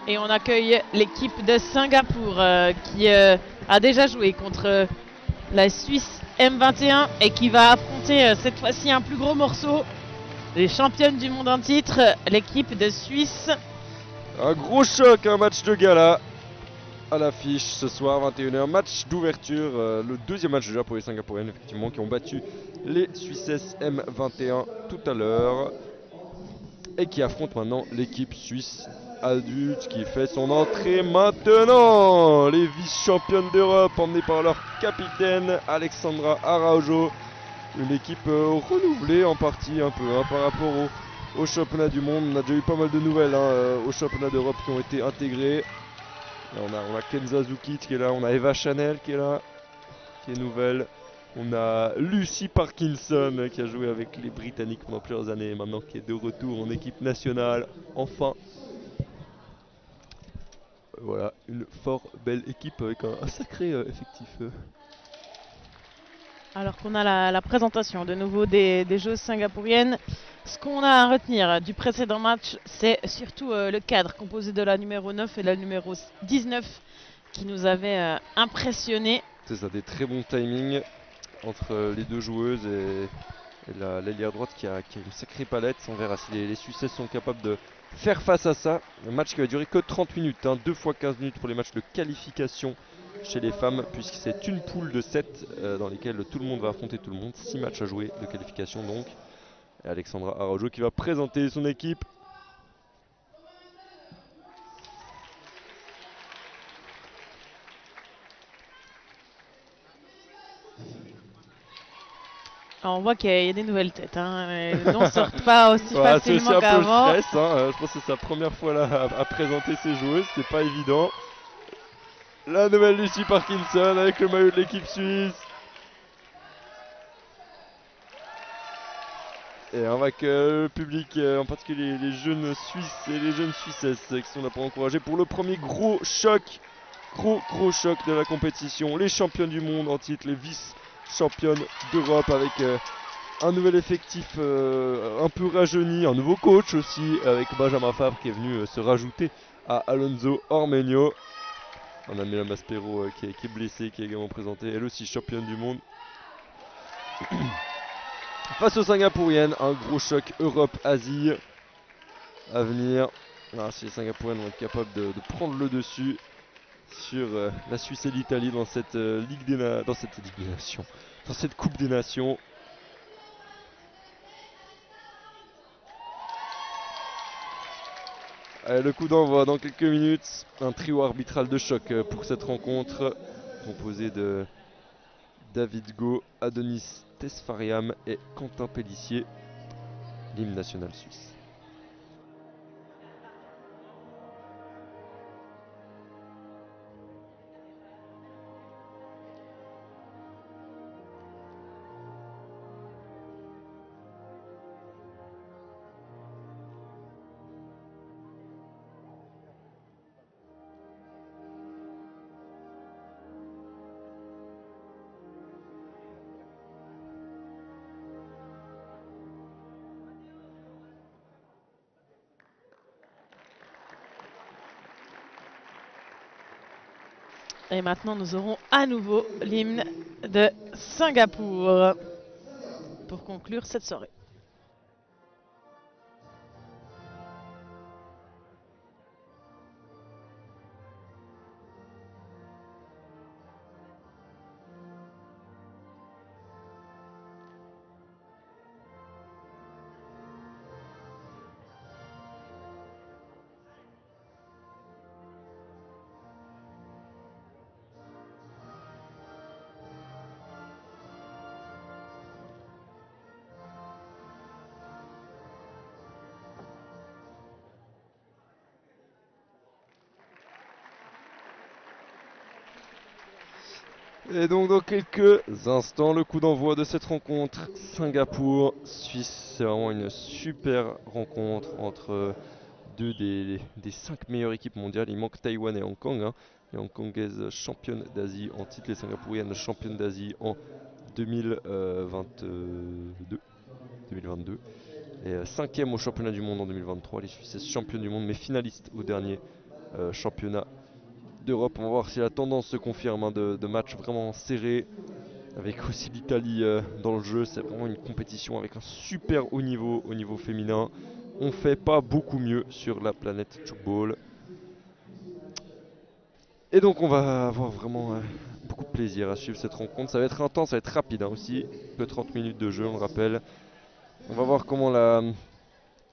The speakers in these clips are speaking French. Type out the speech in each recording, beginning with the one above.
Et on accueille l'équipe de Singapour qui a déjà joué contre la Suisse M21 et qui va affronter cette fois-ci un plus gros morceau. Les championnes du monde en titre, l'équipe de Suisse. Un gros choc, un match de gala à l'affiche ce soir, 21h. Match d'ouverture, le deuxième match déjà pour les Singapouriennes, effectivement, qui ont battu les Suissesses M21 tout à l'heure. Et qui affronte maintenant l'équipe suisse adulte qui fait son entrée maintenant. Les vice-championnes d'Europe emmenées par leur capitaine Alexandra Araujo. Une équipe renouvelée en partie un peu par rapport au championnat du monde. On a déjà eu pas mal de nouvelles au championnat d'Europe qui ont été intégrées. Là, on a Kenza Zukic qui est là, on a Eva Chanel qui est là, qui est nouvelle. On a Lucy Parkinson qui a joué avec les Britanniques pendant plusieurs années et maintenant qui est de retour en équipe nationale, enfin. Voilà, une fort belle équipe avec un sacré effectif. Alors qu'on a la présentation de nouveau des joueuses singapouriennes, ce qu'on a à retenir du précédent match, c'est surtout le cadre composé de la numéro 9 et la numéro 19 qui nous avait impressionnés. C'est ça, des très bons timings entre les deux joueuses et l'ailière droite qui a une sacrée palette. On verra si les Suissesses sont capables de faire face à ça. Un match qui va durer que 30 minutes, 2 fois 15 minutes pour les matchs de qualification chez les femmes, puisque c'est une poule de 7 dans lesquelles tout le monde va affronter tout le monde. 6 matchs à jouer de qualification donc. Et Alexandra Araujo qui va présenter son équipe. Alors on voit qu'il y a des nouvelles têtes, les noms ne sortent pas aussi facilement qu'avant. C'est un peu le stress, je pense que c'est sa première fois là à présenter ses joueuses, c'est pas évident. La nouvelle Lucy Parkinson avec le maillot de l'équipe suisse. Et on voit que le public, en particulier les jeunes Suisses et les jeunes Suissesses qui sont là pour encourager pour le premier gros choc de la compétition. Les championnes du monde en titre, les vice-championnes d'Europe avec un nouvel effectif un peu rajeuni, un nouveau coach aussi avec Benjamin Fabre qui est venu se rajouter à Alonso Ormeño. On a Mela Maspero qui est blessée, qui est également présentée, elle aussi championne du monde. Face aux Singapouriennes, un gros choc Europe-Asie à venir. Alors, si les Singapouriennes vont être capables de prendre le dessus sur la Suisse et l'Italie dans cette dans cette Coupe des Nations. Allez, le coup d'envoi dans quelques minutes. Un trio arbitral de choc pour cette rencontre composé de David Go, Adonis Tesfariam et Quentin Pélissier, l'hymne national suisse. Et maintenant, nous aurons à nouveau l'hymne de Singapour pour conclure cette soirée. Et donc dans quelques instants, le coup d'envoi de cette rencontre Singapour-Suisse. C'est vraiment une super rencontre entre deux des 5 meilleures équipes mondiales. Il manque Taïwan et Hong Kong, hein. Les Hongkongaises championnes d'Asie en titre, les Singapouriennes championnes d'Asie en 2022. Et 5e au championnat du monde en 2023. Les Suisses championnes du monde mais finalistes au dernier championnat d'Europe. On va voir si la tendance se confirme, hein, de matchs vraiment serrés, avec aussi l'Italie dans le jeu. C'est vraiment une compétition avec un super haut niveau féminin. On fait pas beaucoup mieux sur la planète Tchoukball. Et donc on va avoir vraiment beaucoup de plaisir à suivre cette rencontre. Ça va être intense, ça va être rapide, hein, aussi. Que 30 minutes de jeu, on le rappelle. On va voir comment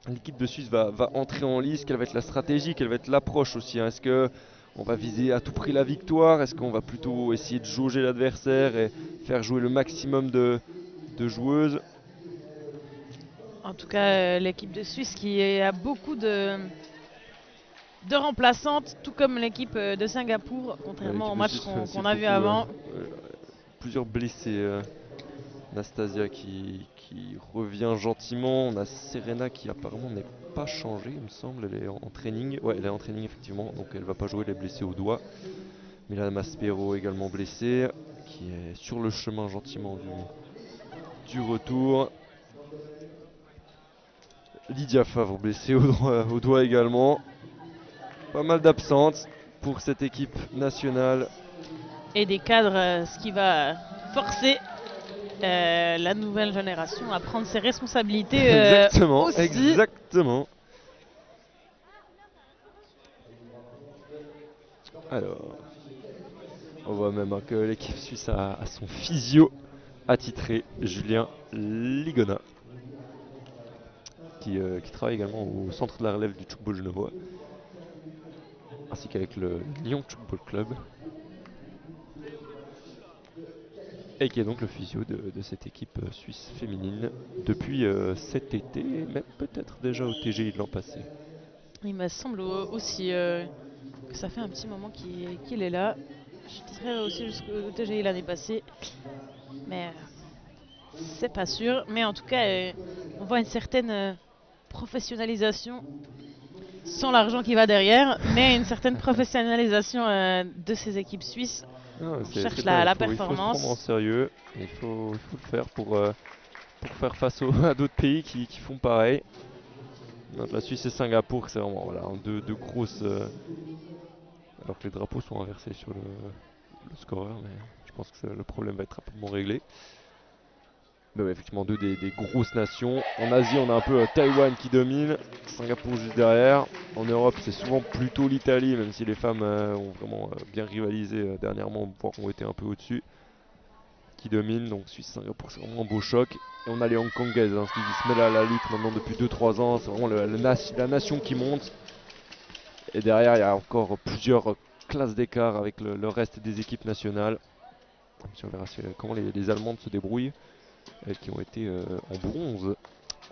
l'équipe de Suisse va entrer en lice, quelle va être la stratégie, quelle va être l'approche aussi, hein. Est-ce que on va viser à tout prix la victoire? Est-ce qu'on va plutôt essayer de jauger l'adversaire et faire jouer le maximum de joueuses? En tout cas, l'équipe de Suisse qui a beaucoup de remplaçantes, tout comme l'équipe de Singapour, contrairement au match qu'on a vu avant. Plusieurs blessés. Nastasia qui revient gentiment. On a Serena qui apparemment n'est pas changée, il me semble. Elle est en training. Ouais, elle est en training effectivement, donc elle va pas jouer, elle est blessée au doigt. Milana Maspero également blessée, qui est sur le chemin gentiment du retour. Lydia Favre blessée au doigt également. Pas mal d'absentes pour cette équipe nationale. Et des cadres, ce qui va forcer la nouvelle génération à prendre ses responsabilités. Exactement, aussi. exactement. Alors, on voit même, hein, que l'équipe suisse a son physio attitré, Julien Ligona, qui travaille également au centre de la relève du Tchoukball genevois, ainsi qu'avec le Lyon Tchoukball Club, et qui est donc le physio de cette équipe suisse féminine depuis cet été, même peut-être déjà au TGI de l'an passé. Il me semble aussi que ça fait un petit moment qu'il est là. Je dirais aussi jusqu'au TGI l'année passée, mais c'est pas sûr. Mais en tout cas, on voit une certaine professionnalisation, sans l'argent qui va derrière, mais une certaine professionnalisation de ces équipes suisses. On cherche la performance. Il faut se prendre en sérieux, il faut le faire pour faire face à d'autres pays qui font pareil. Donc, la Suisse et Singapour, c'est vraiment, voilà, deux grosses. Alors que les drapeaux sont inversés sur le scoreur, mais je pense que le problème va être rapidement réglé. Mais ouais, effectivement, deux des grosses nations. En Asie, on a un peu Taïwan qui domine, Singapour juste derrière. En Europe, c'est souvent plutôt l'Italie, même si les femmes ont vraiment bien rivalisé dernièrement, voire ont été un peu au-dessus, qui domine. Donc Suisse-Singapour, c'est vraiment un beau choc. Et on a les Hongkongaises, hein, qui se mêlent à la lutte maintenant depuis 2-3 ans. C'est vraiment la nation qui monte. Et derrière, il y a encore plusieurs classes d'écart avec le reste des équipes nationales. On verra comment les Allemandes se débrouillent. Elles qui ont été en bronze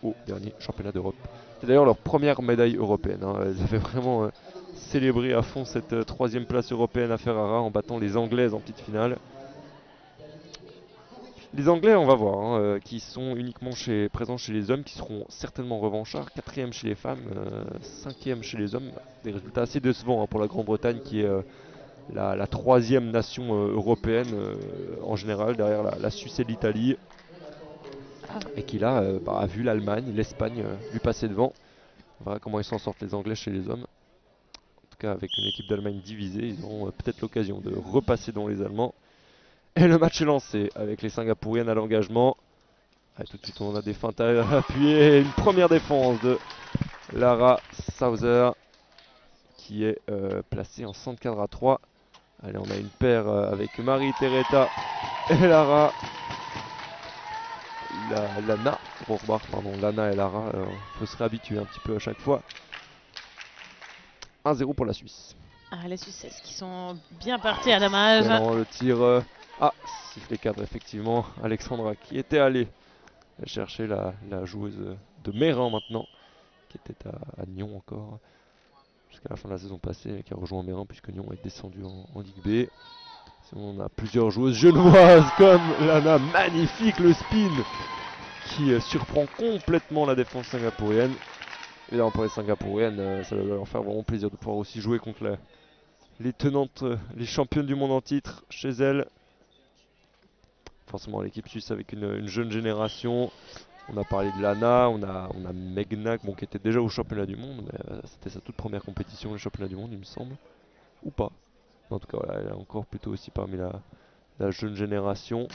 au dernier championnat d'Europe. C'est d'ailleurs leur première médaille européenne, hein. Elles avaient vraiment célébré à fond cette 3e place européenne à Ferrara en battant les Anglaises en petite finale. Les Anglais, on va voir, hein, qui sont uniquement présents chez les hommes, qui seront certainement revanchards. 4e chez les femmes, 5e chez les hommes. Des résultats assez décevants, hein, pour la Grande-Bretagne qui est la 3e nation européenne en général, derrière la Suisse et l'Italie. Et qui là a vu l'Allemagne, l'Espagne lui passer devant. On verra comment ils s'en sortent les Anglais chez les hommes. En tout cas, avec une équipe d'Allemagne divisée, ils auront peut-être l'occasion de repasser devant les Allemands. Et le match est lancé avec les Singapouriennes à l'engagement. Tout de suite, on a des feintes à appuyer. Une première défense de Lara Sauser qui est placée en centre cadre à 3. Allez, on a une paire avec Marie Tereta et Lara. Lana et Lara, on peut se réhabituer un petit peu à chaque fois. 1-0 pour la Suisse. Les Suisses qui sont bien partis à dommage. Le tir. Sifflet cadre effectivement. Alexandra qui était allée chercher la joueuse de Mérin maintenant, qui était à Nyon encore jusqu'à la fin de la saison passée, qui a rejoint Mérin puisque Nyon est descendu en Ligue B. On a plusieurs joueuses genevoises comme Lana, magnifique le spin qui surprend complètement la défense singapourienne. Évidemment pour les singapouriennes, ça va leur faire vraiment plaisir de pouvoir aussi jouer contre les tenantes, les championnes du monde en titre chez elles. Forcément l'équipe suisse avec une jeune génération. On a parlé de Lana, on a Megna bon, qui était déjà au championnat du monde, mais c'était sa toute première compétition, le championnat du monde il me semble. Ou pas. En tout cas voilà, elle est encore plutôt aussi parmi la jeune génération.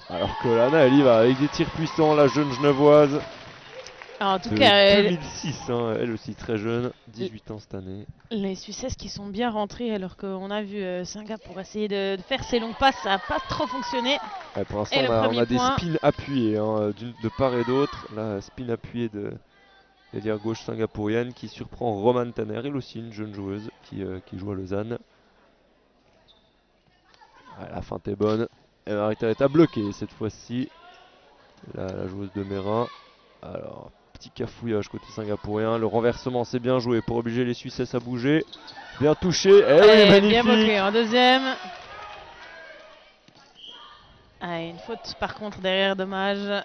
Alors que Lana elle y va avec des tirs puissants, la jeune genevoise. En tout cas, 2006, elle aussi très jeune, 18 ans cette année. Les Suissesses qui sont bien rentrées alors qu'on a vu Singapour essayer de faire ses longues passes, ça n'a pas trop fonctionné. Ouais, pour l'instant on a des spins appuyés de part et d'autre. Là, spin appuyé de l'ailière gauche singapourienne qui surprend Roman Tanner, elle aussi une jeune joueuse qui joue à Lausanne. Ouais, la feinte est bonne. Elle est à bloquer cette fois-ci. La joueuse de Mérin. Alors, petit cafouillage côté singapourien. Le renversement, c'est bien joué pour obliger les Suissesses à bouger. Bien touché. Magnifique. Bien bloqué en deuxième. Ah, une faute par contre derrière, dommage.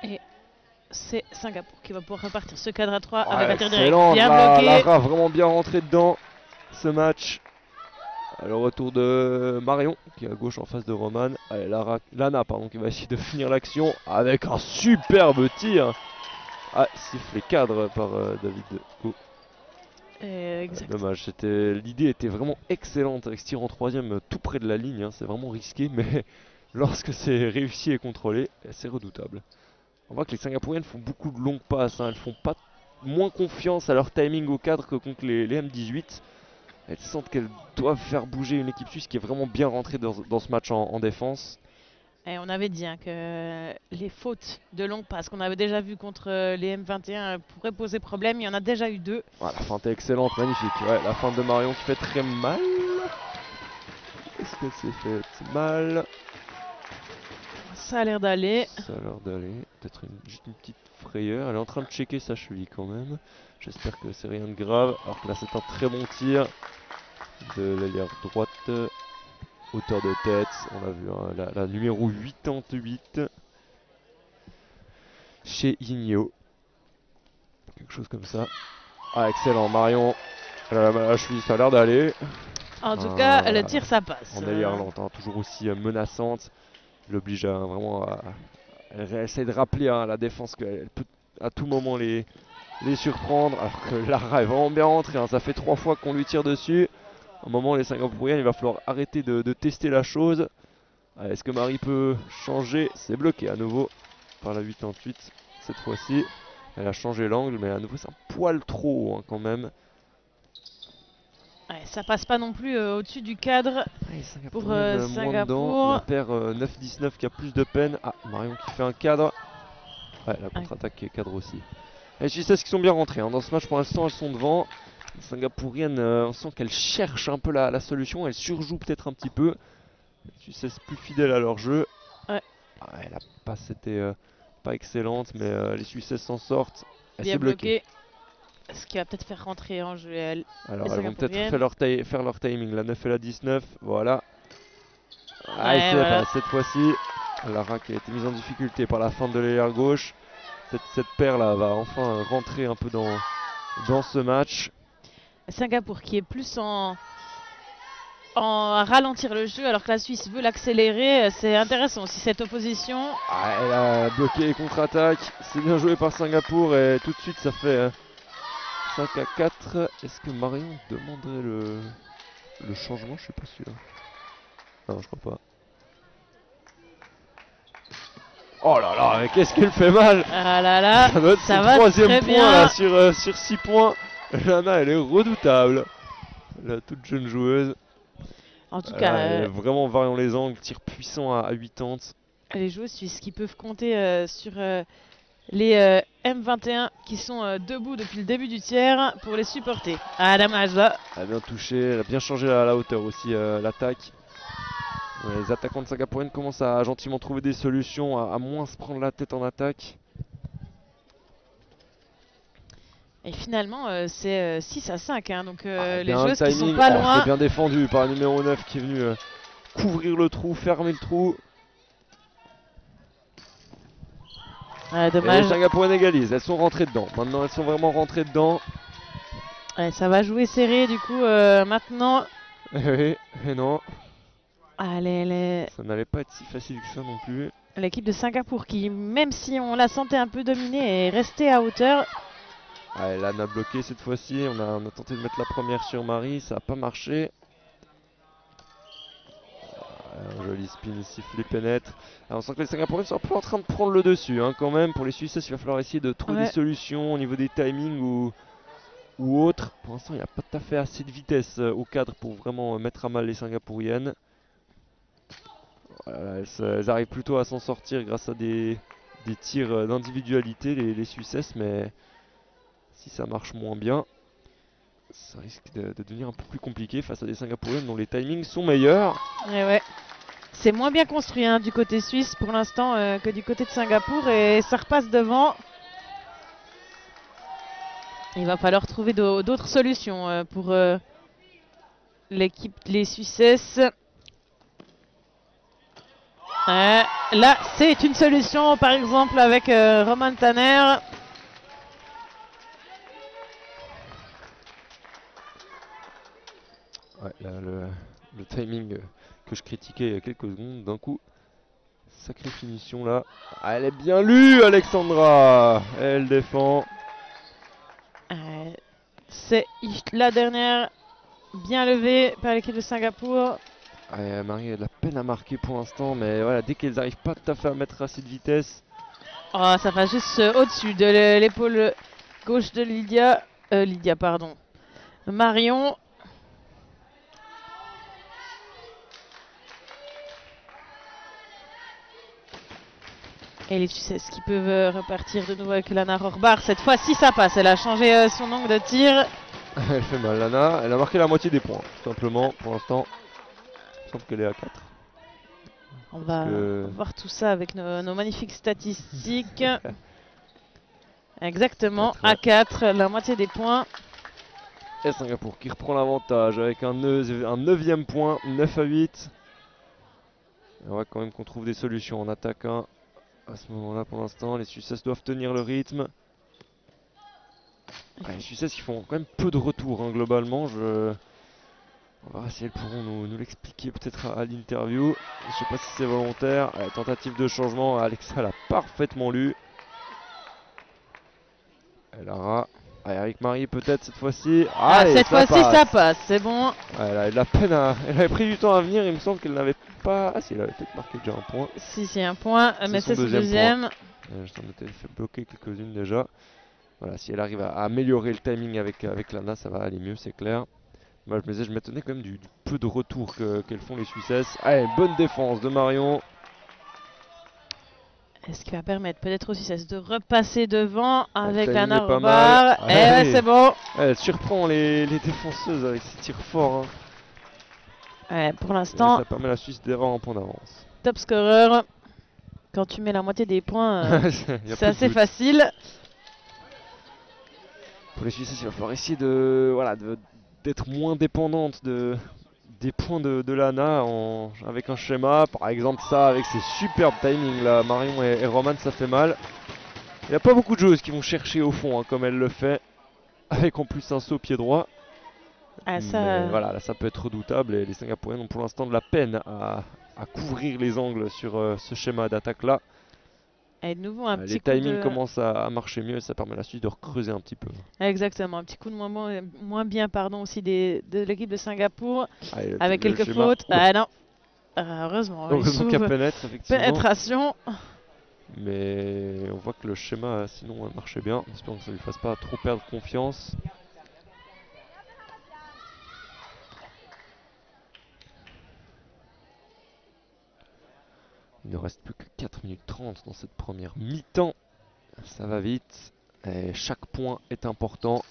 Et c'est Singapour qui va pouvoir repartir ce cadre à 3 avec un tir direct. Bien bloqué. Lara vraiment bien rentré dedans ce match. Le retour de Marion qui est à gauche en face de Roman. Allez, Lana qui va essayer de finir l'action avec un superbe tir. Ah, sifflé cadre par David Go. Dommage, l'idée était vraiment excellente avec ce tir en troisième tout près de la ligne. C'est vraiment risqué, mais lorsque c'est réussi et contrôlé, c'est redoutable. On voit que les Singapouriennes font beaucoup de longues passes. Elles font pas moins confiance à leur timing au cadre que contre les M18. Elles sentent qu'elles doivent faire bouger une équipe suisse qui est vraiment bien rentrée dans ce match en défense. Et on avait dit que les fautes de longue passe qu'on avait déjà vu contre les M21 pourraient poser problème. Il y en a déjà eu 2. Ouais, la feinte est excellente, magnifique. Ouais, la feinte de Marion qui fait très mal. Est-ce que c'est fait mal? Ça a l'air d'aller. Ça a l'air d'aller. Peut-être juste une petite frayeur. Elle est en train de checker sa cheville quand même. J'espère que c'est rien de grave. Alors que là c'est un très bon tir de l'ailière droite. Hauteur de tête. On l'a vu, la numéro 88 chez Igno. Quelque chose comme ça. Ah excellent Marion. La cheville ça a l'air d'aller. En tout cas le tir ça passe. En ailière lente, toujours aussi menaçante. L'oblige vraiment à... Elle essaie de rappeler la défense qu'elle peut à tout moment les surprendre. Alors que Lara est vraiment bien rentrée. Ça fait 3 fois qu'on lui tire dessus. À un moment les Singapouriennes, il va falloir arrêter de tester la chose. Est-ce que Marie peut changer? C'est bloqué à nouveau par la 88 cette fois-ci. Elle a changé l'angle mais à nouveau c'est un poil trop haut quand même. Ouais, ça passe pas non plus au-dessus du cadre pour Singapour. La paire 9-19 qui a plus de peine. Ah, Marion qui fait un cadre. Ouais, la contre-attaque qui est cadre aussi. Les Suissesses qui sont bien rentrées dans ce match pour l'instant, elles sont devant. Les Singapouriennes, on sent qu'elles cherchent un peu la solution. Elles surjouent peut-être un petit peu. Les Suissesses plus fidèles à leur jeu. Ouais. La passe était pas excellente, mais les Suissesses s'en sortent. Bien bloqué. Ce qui va peut-être faire rentrer en jeu elle. Alors elles vont peut-être faire leur timing, la 9 et la 19, voilà. Voilà. Cette fois-ci, Lara qui a été mise en difficulté par la feinte de l'ailière gauche. Cette paire là va enfin rentrer un peu dans ce match. Singapour qui est plus en ralentir le jeu alors que la Suisse veut l'accélérer. C'est intéressant aussi cette opposition. Elle a bloqué les contre-attaques, c'est bien joué par Singapour et tout de suite ça fait 5 à 4. Est-ce que Marion demanderait le changement? Je suis pas sûr. Non, je crois pas. Oh là là, mais qu'est-ce qu'elle fait mal! Ah là là, ça va troisième très point bien. Là, sur 6 points. Lana, elle est redoutable. La toute jeune joueuse. En tout cas, vraiment variant les angles, tir puissant à 80. Les joueuses suisses qui peuvent compter sur les M21 qui sont debout depuis le début du tiers pour les supporter. Ah, dommage là. Elle a bien touché, elle a bien changé la hauteur aussi, l'attaque. Les attaquants de Singapouriennes commencent à gentiment trouver des solutions, à moins se prendre la tête en attaque. Et finalement, c'est 6 à 5. Hein, donc les bien joueuses qui sont timing. pas loin. C'est bien défendu par le numéro 9 qui est venu couvrir le trou, fermer le trou. Et Dommage. les Singapouriennes égalisent. Elles sont rentrées dedans. Maintenant, elles sont vraiment rentrées dedans. Ouais, ça va jouer serré du coup maintenant. Oui, et non. Allez, Ça n'allait pas être si facile que ça non plus. l'équipe de Singapour qui, même si on la sentait un peu dominée, est restée à hauteur. Allez, Lana bloqué cette fois-ci. On a tenté de mettre la première sur Marie. Ça n'a pas marché. Un joli spin ici, flip pénètre. Alors on sent que les Singapouriennes sont un peu en train de prendre le dessus hein, quand même. Pour les Suisses, il va falloir essayer de trouver des solutions au niveau des timings ou autres. Pour l'instant, il n'y a pas tout à fait assez de vitesse au cadre pour vraiment mettre à mal les Singapouriennes. Voilà, elles arrivent plutôt à s'en sortir grâce à des tirs d'individualité, les Suissesses, mais si ça marche moins bien, ça risque de devenir un peu plus compliqué face à des Singapouriennes dont les timings sont meilleurs. Et ouais. C'est moins bien construit hein, du côté suisse pour l'instant que du côté de Singapour et ça repasse devant. Il va falloir trouver d'autres solutions pour l'équipe, les Suissesses. Là, c'est une solution, par exemple, avec Roman Tanner. Ouais, là, le timing que je critiquais il y a quelques secondes, d'un coup, sacrée finition là. Ah, elle est bien lue, Alexandra. Elle défend. C'est la dernière, bien levée par l'équipe de Singapour. Ouais, Marie a de la peine à marquer pour l'instant, mais voilà, dès qu'elles n'arrivent pas tout à fait à mettre assez de vitesse. Oh, ça va juste au-dessus de l'épaule gauche de Lydia. Lydia, pardon. Marion. Et les Suissesses qui peuvent repartir de nouveau avec Lana Rohrbach. Cette fois-ci, ça passe. Elle a changé son angle de tir. Elle fait mal, Lana. Elle a marqué la moitié des points, tout simplement, pour l'instant. Il semble qu'elle est à 4. On va voir tout ça avec nos magnifiques statistiques. Exactement, 4, ouais. à 4, la moitié des points. Et Singapour qui reprend l'avantage avec un 9e point, 9 à 8. Et on voit quand même qu'on trouve des solutions en attaque hein. À ce moment-là, pour l'instant, les Suissesses doivent tenir le rythme. Ouais, les Suissesses qui font quand même peu de retours hein, globalement. On va voir si elles pourront nous l'expliquer peut-être à l'interview. Je sais pas si c'est volontaire. Allez, tentative de changement, Alexa l'a parfaitement lu. Elle aura. Allez, avec Marie peut-être cette fois-ci. Cette fois-ci ça passe, c'est bon. Ouais, elle a de la peine à. Elle avait pris du temps à venir, il me semble qu'elle n'avait pas. Ah si, elle avait peut-être marqué déjà un point. Si, c'est un point, mais c'est son deuxième. Je t'en ai fait bloquer quelques-unes déjà. Voilà, si elle arrive à améliorer le timing avec Lana, ça va aller mieux, c'est clair. Moi, je m'étonnais quand même du peu de retour qu'elles font les Suissesses. Allez, bonne défense de Marion. Est-ce qui va permettre peut-être aux Suissesses de repasser devant avec Lana Rohrbach. C'est bon. Elle surprend les défenseuses avec ses tirs forts. Hein. Pour l'instant, ça permet à la Suisse d'avoir un point d'avance. Top scorer. Quand tu mets la moitié des points, c'est assez facile. Pour les Suisses, il va falloir essayer d'être moins dépendante des points de Lana avec un schéma. Par exemple ça, avec ses superbes timings là, Marion et Roman, ça fait mal. Il n'y a pas beaucoup de joueuses qui vont chercher au fond, hein, comme elle le fait. Avec en plus un saut pied droit. Voilà, là ça peut être redoutable et les Singapouriennes ont pour l'instant de la peine à couvrir les angles sur ce schéma d'attaque là. Et de nouveau un petit les timings commencent à marcher mieux et ça permet à la Suisse de recreuser un petit peu. Exactement, un petit coup de moins bien pardon, aussi de l'équipe de Singapour avec quelques fautes. Ah non, heureusement qu'elle pénètre effectivement. Pénétration. Mais on voit que le schéma sinon marchait bien. J'espère que ça ne lui fasse pas trop perdre confiance. Il ne reste plus que 4 minutes 30 dans cette première mi-temps. Ça va vite. Et chaque point est important.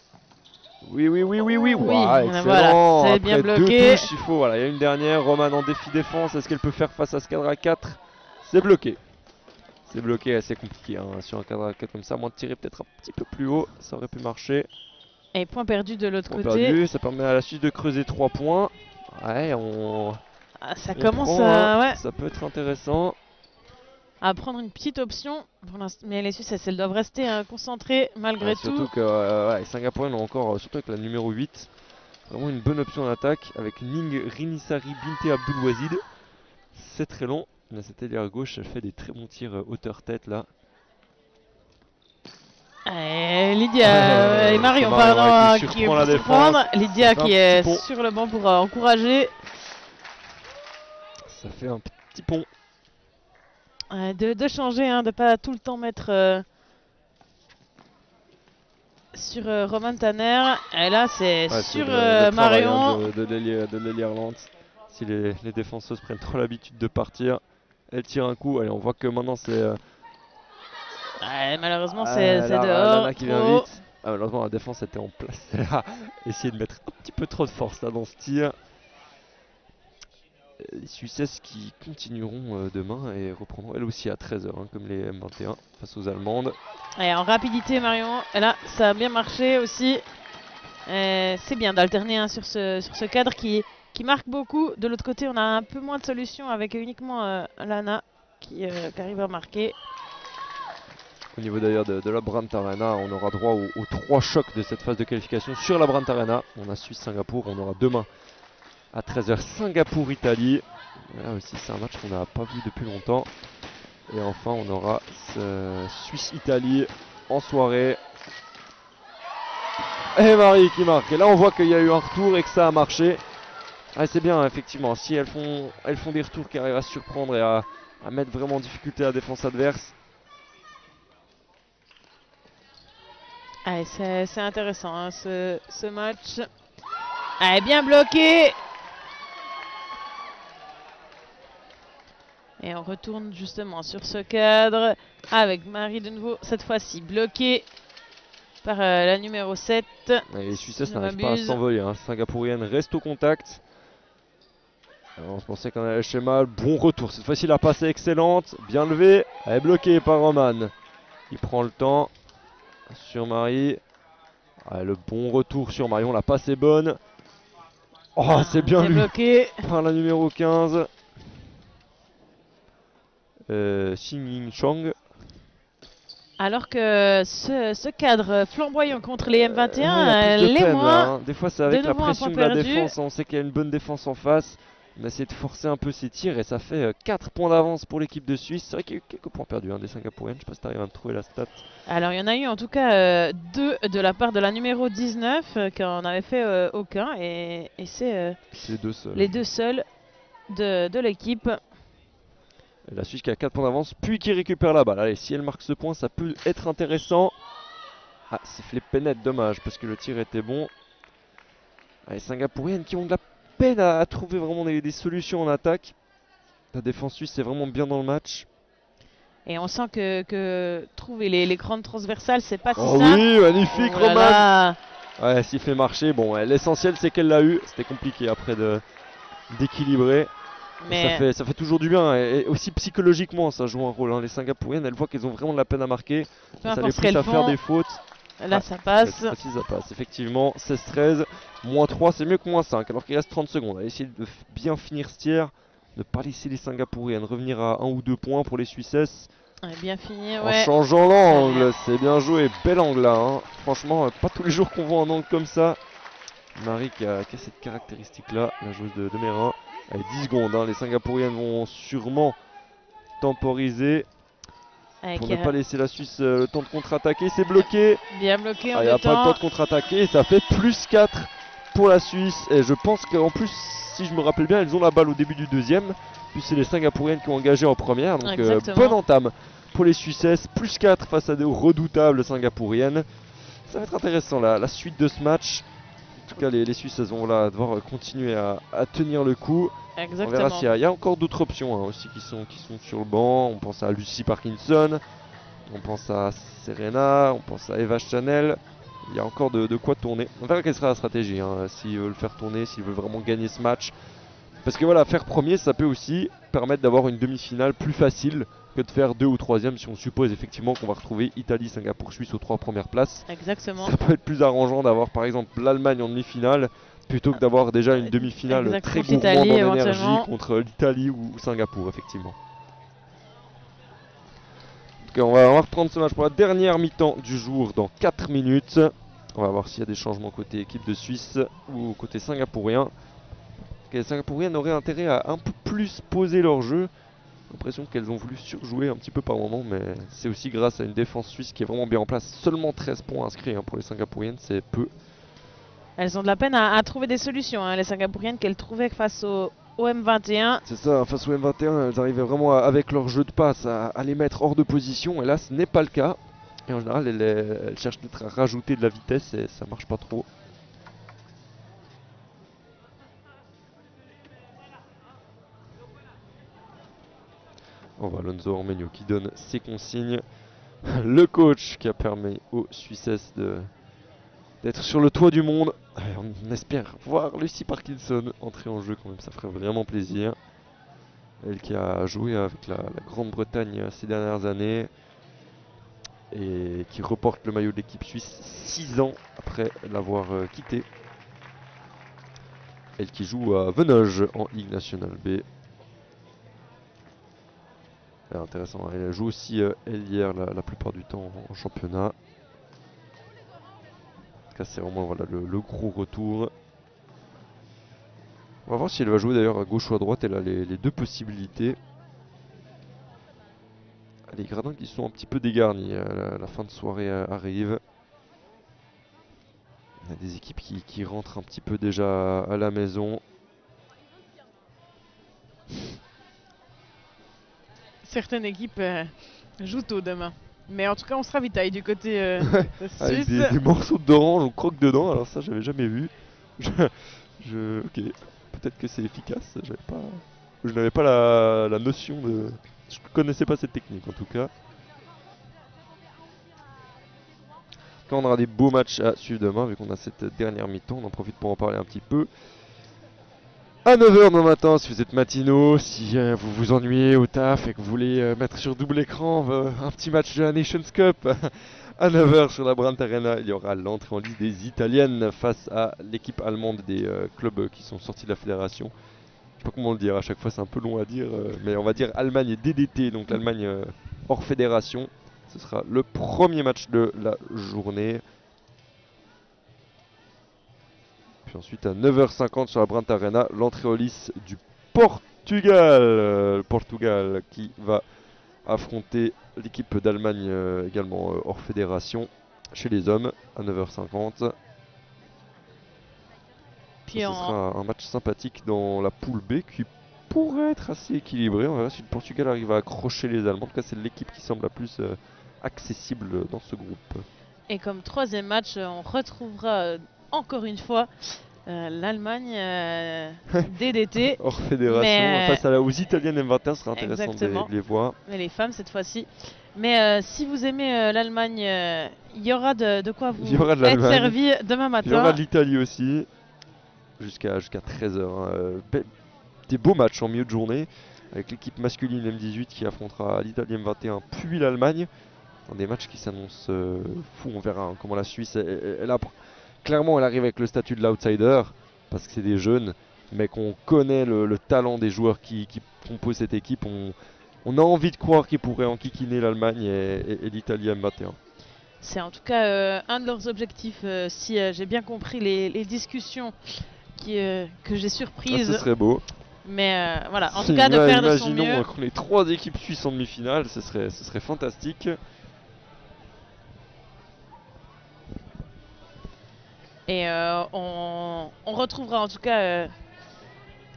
Oui. Wow, excellent. Voilà, c'est bien bloqué. Deux touches, il y a une dernière. Roman en défi défense. Est-ce qu'elle peut faire face à ce cadre à 4? C'est bloqué. C'est bloqué, assez compliqué hein. Sur un cadre à 4 comme ça, moins de tirer peut-être un petit peu plus haut, ça aurait pu marcher. Et point perdu de l'autre Point côté. perdu, ça permet à la Suisse de creuser 3 points. Ouais, Ça on commence prend, hein. ouais, Ça peut être intéressant. à prendre une petite option. Pour mais les Suisses, elles doivent rester concentrées malgré tout. Surtout que les Singapouriens ont encore, surtout avec la numéro 8, vraiment une bonne option en attaque. Avec Ning Rinisari Binte Abdulwazid. C'est très long. Mais cette ailière gauche, elle fait des très bons tirs hauteur-tête là. Et Lydia et Marion, Marion, qui surprend la vont se prendre. Lydia qui est pont. sur le banc pour encourager. Ça fait un petit pont. De changer, hein, de pas tout le temps mettre sur Roman Tanner. Et là, c'est sur le Marion. De l'ailier Irlande. Si les défenseuses prennent trop l'habitude de partir, elle tire un coup. Allez, on voit que maintenant c'est. Malheureusement, c'est dehors. Lana qui vient vite. Malheureusement, la défense était en place. Elle a essayé de mettre un petit peu trop de force là dans ce tir. Les Suissesses qui continueront demain et reprendront elles aussi à 13h, hein, comme les M21 face aux Allemandes. Et en rapidité, Marion. Et là, ça a bien marché aussi. C'est bien d'alterner hein, sur ce cadre qui marque beaucoup. De l'autre côté, on a un peu moins de solutions avec uniquement Lana qui arrive à marquer. Au niveau d'ailleurs de la Brandt Arena, on aura droit aux 3 chocs de cette phase de qualification sur la Brandt Arena. On a Suisse-Singapour, on aura demain à 13h Singapour-Italie. Là aussi c'est un match qu'on n'a pas vu depuis longtemps. Et enfin on aura Suisse-Italie en soirée. Et Marie qui marque. Et là on voit qu'il y a eu un retour et que ça a marché. C'est bien effectivement, si elles font des retours qui arrivent à surprendre et à mettre vraiment en difficulté la défense adverse. C'est intéressant hein, ce match. Bien bloqué. Et on retourne justement sur ce cadre avec Marie de nouveau, cette fois-ci bloquée par la numéro 7. Et les Suissesses n'arrivent pas à s'envoler. Hein. Singapourienne reste au contact. Alors, on se pensait qu'on allait le schéma. Bon retour. Cette fois-ci, la passe est excellente. Bien levée. Elle est bloquée par Roman. Il prend le temps sur Marie. Le bon retour sur Marion. La passe est bonne. Oh, c'est bien lu bloqué par la numéro 15. Xin Ying Chong. Alors que ce cadre flamboyant contre les M21, les moins. Là, hein. Des fois, c'est avec la pression de la défense. On sait qu'il y a une bonne défense en face. On a essayé de forcer un peu ses tirs et ça fait 4 points d'avance pour l'équipe de Suisse. C'est vrai qu'il y a eu quelques points perdus hein, des Singapouriennes. Je sais pas si tu arrives à me trouver la stat. Alors il y en a eu en tout cas 2 de la part de la numéro 19 qui en avait fait aucun. Et c'est les deux seuls de l'équipe. La Suisse qui a 4 points d'avance, puis qui récupère la balle. Allez, si elle marque ce point, ça peut être intéressant. Sifflet pénètre, dommage, parce que le tir était bon. Les Singapouriennes qui ont de la peine à trouver vraiment des solutions en attaque. La défense suisse est vraiment bien dans le match. Et on sent que trouver les grandes transversales, c'est pas si simple. Oui, magnifique Roman. Ouais, s'il fait marcher, bon, l'essentiel c'est qu'elle l'a eu. C'était compliqué après d'équilibrer. Mais ça fait toujours du bien et aussi psychologiquement ça joue un rôle. Hein. Les Singapouriennes elles voient qu'elles ont vraiment de la peine à marquer. Ça les pousse à faire des fautes. Là ça passe. Ça passe effectivement. 16-13. Moins 3 c'est mieux que moins 5 alors qu'il reste 30 secondes. Allez essayer de bien finir ce tir. Ne pas laisser les Singapouriennes revenir à 1 ou 2 points pour les Suissesses. Bien fini, en changeant l'angle. C'est bien joué. Bel angle là. Hein. Franchement pas tous les jours qu'on voit un angle comme ça. Marie qui a cette caractéristique là. La joueuse de Mérin. Allez, 10 secondes, hein. Les Singapouriennes vont sûrement temporiser pour ne pas laisser la Suisse le temps de contre-attaquer. C'est bloqué. Bien bloqué en il n'y a pas le temps de contre-attaquer. Ça fait plus 4 pour la Suisse. Et je pense qu'en plus, si je me rappelle bien, elles ont la balle au début du deuxième. Puis c'est les Singapouriennes qui ont engagé en première. Donc bonne entame pour les Suissesses. Plus 4 face à des redoutables Singapouriennes. Ça va être intéressant la suite de ce match. En tout cas, les Suisses vont devoir continuer à tenir le coup. Exactement. On verra s'il y a encore d'autres options hein, aussi qui sont sur le banc. On pense à Lucy Parkinson, on pense à Serena, on pense à Eva Chanel. Il y a encore de quoi tourner. On verra quelle sera la stratégie, hein, s'ils veulent faire tourner, s'ils veulent vraiment gagner ce match. Parce que voilà, faire premier, ça peut aussi permettre d'avoir une demi-finale plus facile que de faire 2 ou 3e si on suppose effectivement qu'on va retrouver Italie, Singapour, Suisse aux 3 premières places. Exactement. Ça peut être plus arrangeant d'avoir par exemple l'Allemagne en demi-finale plutôt que d'avoir déjà une demi-finale très gourmande en énergie contre l'Italie ou Singapour effectivement. Okay, on va reprendre ce match pour la dernière mi-temps du jour dans 4 minutes. On va voir s'il y a des changements côté équipe de Suisse ou côté singapourien. Les Singapouriennes auraient intérêt à un peu plus poser leur jeu. J'ai l'impression qu'elles ont voulu surjouer un petit peu par moment, mais c'est aussi grâce à une défense suisse qui est vraiment bien en place. Seulement 13 points inscrits pour les Singapouriennes, c'est peu. Elles ont de la peine à trouver des solutions, les Singapouriennes, qu'elles trouvaient face au M21. C'est ça, face au M21, elles arrivaient vraiment avec leur jeu de passe à les mettre hors de position, et là ce n'est pas le cas. Et en général, elles cherchent peut-être à rajouter de la vitesse et ça marche pas trop. On voit Alonso Ormeño qui donne ses consignes. Le coach qui a permis aux Suissesses d'être sur le toit du monde. On espère voir Lucy Parkinson entrer en jeu quand même, ça ferait vraiment plaisir. Elle qui a joué avec la Grande-Bretagne ces dernières années et qui reporte le maillot de l'équipe suisse 6 ans après l'avoir quitté. Elle qui joue à Venoge en Ligue nationale B. Intéressant, elle joue aussi ailière la plupart du temps en championnat. En tout cas, c'est vraiment voilà, le gros retour. On va voir si elle va jouer d'ailleurs à gauche ou à droite. Elle a les deux possibilités. Les gradins qui sont un petit peu dégarnis. La fin de soirée arrive. Il y a des équipes qui rentrent un petit peu déjà à la maison. Certaines équipes jouent tôt demain. Mais en tout cas, on se ravitaille du côté suisse. Avec des morceaux d'orange, on croque dedans. Alors ça, j'avais jamais vu. Ok, peut-être que c'est efficace. Je n'avais pas la notion de... Je connaissais pas cette technique en tout cas. Quand on aura des beaux matchs à suivre demain, vu qu'on a cette dernière mi-temps, on en profite pour en parler un petit peu. À 9h demain matin, si vous êtes matinaux, si vous vous ennuyez au taf et que vous voulez mettre sur double écran un petit match de la Nations Cup, à 9h sur la Brandt Arena, il y aura l'entrée en lice des Italiennes face à l'équipe allemande des clubs qui sont sortis de la fédération. Je sais pas comment le dire, à chaque fois c'est un peu long à dire, mais on va dire Allemagne et DDT, donc l'Allemagne hors fédération. Ce sera le premier match de la journée. Puis ensuite à 9h50 sur la Brandt Arena, l'entrée en lice du Portugal. Le Portugal qui va affronter l'équipe d'Allemagne également hors fédération chez les hommes à 9h50. Puis ce sera un match sympathique dans la poule B qui pourrait être assez équilibré. On verra si le Portugal arrive à accrocher les Allemands. En tout cas, c'est l'équipe qui semble la plus accessible dans ce groupe. Et comme troisième match, on retrouvera encore une fois l'Allemagne DDT. Hors fédération, face aux Italiennes M21, ce sera intéressant de les voir. Mais les femmes cette fois-ci. Mais si vous aimez l'Allemagne, il y aura de quoi vous être servi demain matin. Il y aura de l'Italie aussi, jusqu'à 13h. Des beaux matchs en milieu de journée, avec l'équipe masculine M18 qui affrontera l'Italie M21 puis l'Allemagne. Des matchs qui s'annoncent fous, on verra comment la Suisse, clairement elle arrive avec le statut de l'outsider, parce que c'est des jeunes, mais qu'on connaît le talent des joueurs qui composent cette équipe. On a envie de croire qu'ils pourraient enquiquiner l'Allemagne et l'Italie M21. C'est en tout cas un de leurs objectifs, si j'ai bien compris les discussions que j'ai surprises. Ce serait beau. Mais voilà, en tout cas de faire de son mieux. Imaginons qu'on ait 3 équipes suisses en demi-finale, ce serait fantastique. Et on retrouvera en tout cas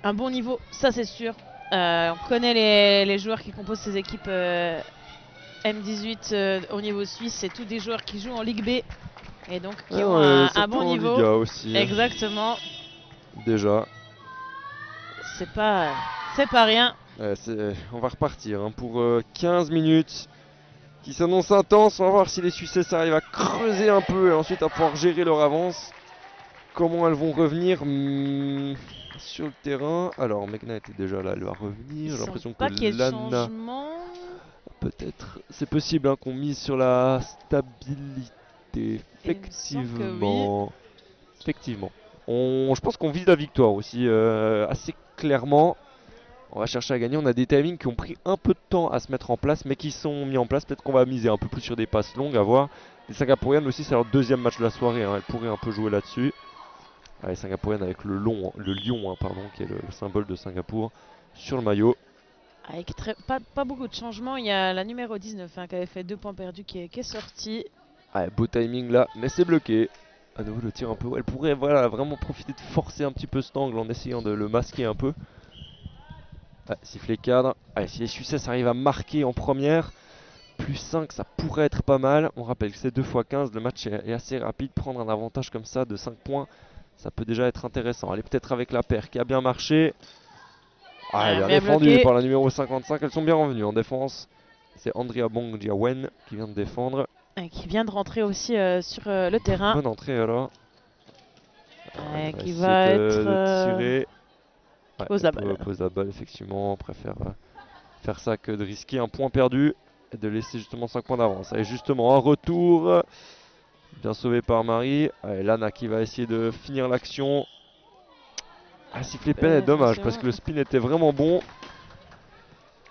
un bon niveau, ça c'est sûr. On connaît les joueurs qui composent ces équipes M18 au niveau suisse. C'est tous des joueurs qui jouent en Ligue B et donc qui ont un bon niveau. Liga aussi. Exactement. Déjà. C'est pas rien. On va repartir pour 15 minutes qui s'annoncent intenses. On va voir si les Suisses arrivent à creuser un peu et ensuite à pouvoir gérer leur avance. comment elles vont revenir sur le terrain. Alors Megna était déjà là, elle va revenir. J'ai l'impression que Lana, peut-être, c'est possible hein, qu'on mise sur la stabilité. Effectivement. Oui. Effectivement. Je pense qu'on vise la victoire aussi assez clairement. On va chercher à gagner. On a des timings qui ont pris un peu de temps à se mettre en place, mais qui sont mis en place. Peut-être qu'on va miser un peu plus sur des passes longues, à voir. Les Singapouriennes aussi, c'est leur deuxième match de la soirée. Hein. Elles pourraient un peu jouer là-dessus. Les Singapouriennes avec le lion, hein, pardon, qui est le symbole de Singapour sur le maillot. Avec pas beaucoup de changements. Il y a la numéro 19 hein, qui avait fait 2 points perdus qui est sortie. Beau timing là, mais c'est bloqué. À nouveau le tir un peu. Elle pourrait voilà, vraiment profiter de forcer un petit peu cet angle en essayant de le masquer un peu. Sifflet cadre. Allez, si les Suisses arrivent à marquer en première, plus 5 ça pourrait être pas mal. On rappelle que c'est 2x15, le match est assez rapide. Prendre un avantage comme ça de 5 points, ça peut déjà être intéressant. Allez, peut-être avec la paire qui a bien marché. Bien défendu par la numéro 55. Elles sont bien revenues en défense. C'est Andrea Bongjiawen qui vient de défendre. Et qui vient de rentrer aussi sur le terrain. Bonne entrée alors. Qui va être tiré. Pose la balle. Pose la balle, effectivement. On préfère faire ça que de risquer un point perdu et de laisser justement 5 points d'avance. Allez, justement, un retour. Bien sauvé par Marie. Allez, Lana qui va essayer de finir l'action. Sifflet peine est dommage parce que le spin était vraiment bon.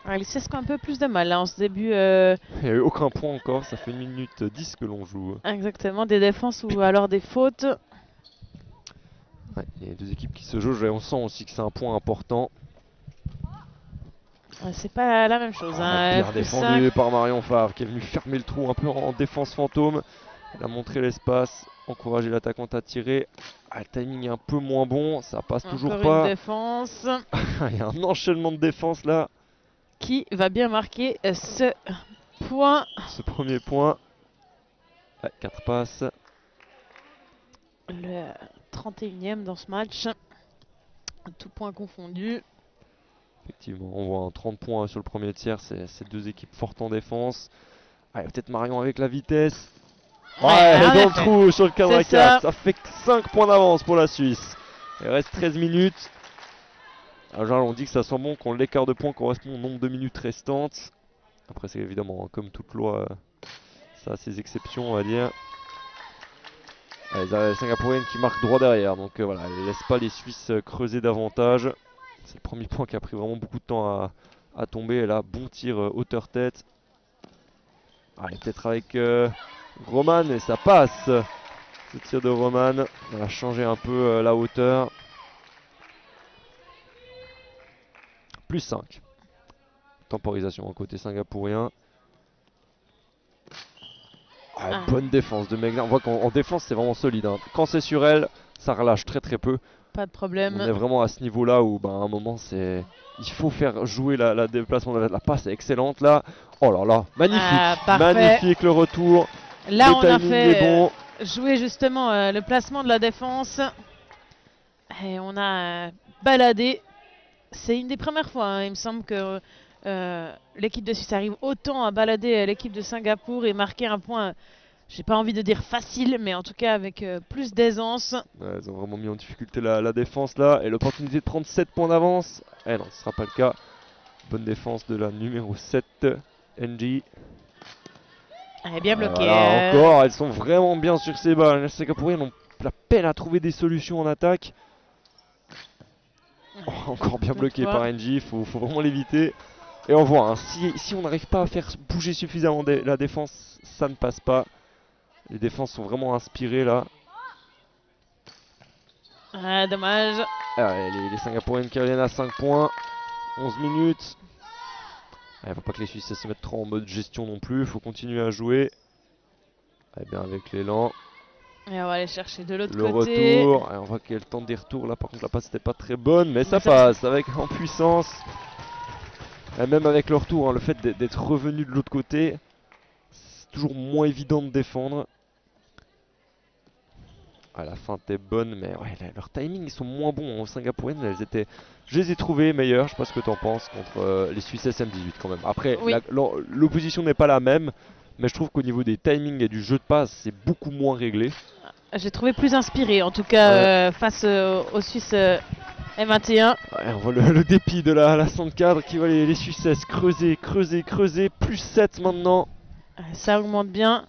Les Suisses ont un peu plus de mal là en ce début. Il n'y a eu aucun point encore, ça fait 1 minute 10 que l'on joue. Exactement, des défenses ou alors des fautes. Il y a deux équipes qui se jaugent et on sent aussi que c'est un point important. C'est pas la même chose. Bien défendu par Marion Favre qui est venu fermer le trou un peu en défense fantôme. Elle a montré l'espace, encouragé l'attaquante à tirer. Le timing est un peu moins bon, ça passe toujours pas. Une défense. Il y a un enchaînement de défense là. Qui va bien marquer ce point. Ce premier point. 4 passes. Le 31e dans ce match. Tout point confondu. Effectivement, on voit un 30 points sur le premier tiers. C'est deux équipes fortes en défense. Peut-être Marion avec la vitesse. Dans le trou sur le cadre à 4. Ça fait 5 points d'avance pour la Suisse. Il reste 13 minutes. Alors, on dit que ça sent bon quand l'écart de points correspond au nombre de minutes restantes. Après, c'est évidemment, comme toute loi, ça a ses exceptions, on va dire. Les Singapouriennes qui marquent droit derrière. Donc voilà, elles ne laissent pas les Suisses creuser davantage. C'est le premier point qui a pris vraiment beaucoup de temps à tomber. Et là, bon tir hauteur-tête. Peut-être avec Roman et ça passe. Ce tir de Roman. On a changé un peu la hauteur. Plus 5. Temporisation en côté singapourien. Bonne défense de Megna. On voit qu'en défense c'est vraiment solide. Hein. Quand c'est sur elle, ça relâche très peu. Pas de problème. On est vraiment à ce niveau là où à un moment il faut faire jouer la déplacement. La passe est excellente là. Oh là là, magnifique. Magnifique le retour. Là on a fait jouer justement le placement de la défense. Et on a baladé. C'est une des premières fois, hein. Il me semble que l'équipe de Suisse arrive autant à balader l'équipe de Singapour et marquer un point, j'ai pas envie de dire facile, mais en tout cas avec plus d'aisance. Ils ont vraiment mis en difficulté la défense là, et l'opportunité de prendre 7 points d'avance. Non, ce sera pas le cas. Bonne défense de la numéro 7, NG. Elle est bien bloquée. Encore, elles sont vraiment bien sur ces balles. Les Singapouriennes ont la peine à trouver des solutions en attaque. Encore bien bloqué par NG, faut vraiment l'éviter. Et on voit, hein, si on n'arrive pas à faire bouger suffisamment la défense, ça ne passe pas. Les défenses sont vraiment inspirées là. Dommage. Les Singapouriennes qui reviennent à 5 points. 11 minutes. Faut pas que les Suisses se mettent trop en mode gestion non plus, faut continuer à jouer. Bien avec l'élan. Et on va aller chercher de l'autre côté. Le retour. On voit qu'il y a le temps des retours là. Par contre, la passe n'était pas très bonne, mais ça passe avec en puissance. Et même avec le retour, hein, le fait d'être revenu de l'autre côté, c'est toujours moins évident de défendre. La feinte est bonne, mais leur timing ils sont moins bons. Aux Singapouriennes, je les ai trouvées meilleures. Je sais pas ce que tu en penses contre les Suisses M18 quand même. Après, l'opposition n'est pas la même. Mais je trouve qu'au niveau des timings et du jeu de passe, c'est beaucoup moins réglé. j'ai trouvé plus inspiré, en tout cas face aux Suisses M21. Ouais, on voit le dépit de la centre cadre qui voit les Suissesses creuser, creuser, creuser. Plus 7 maintenant. Ça augmente bien.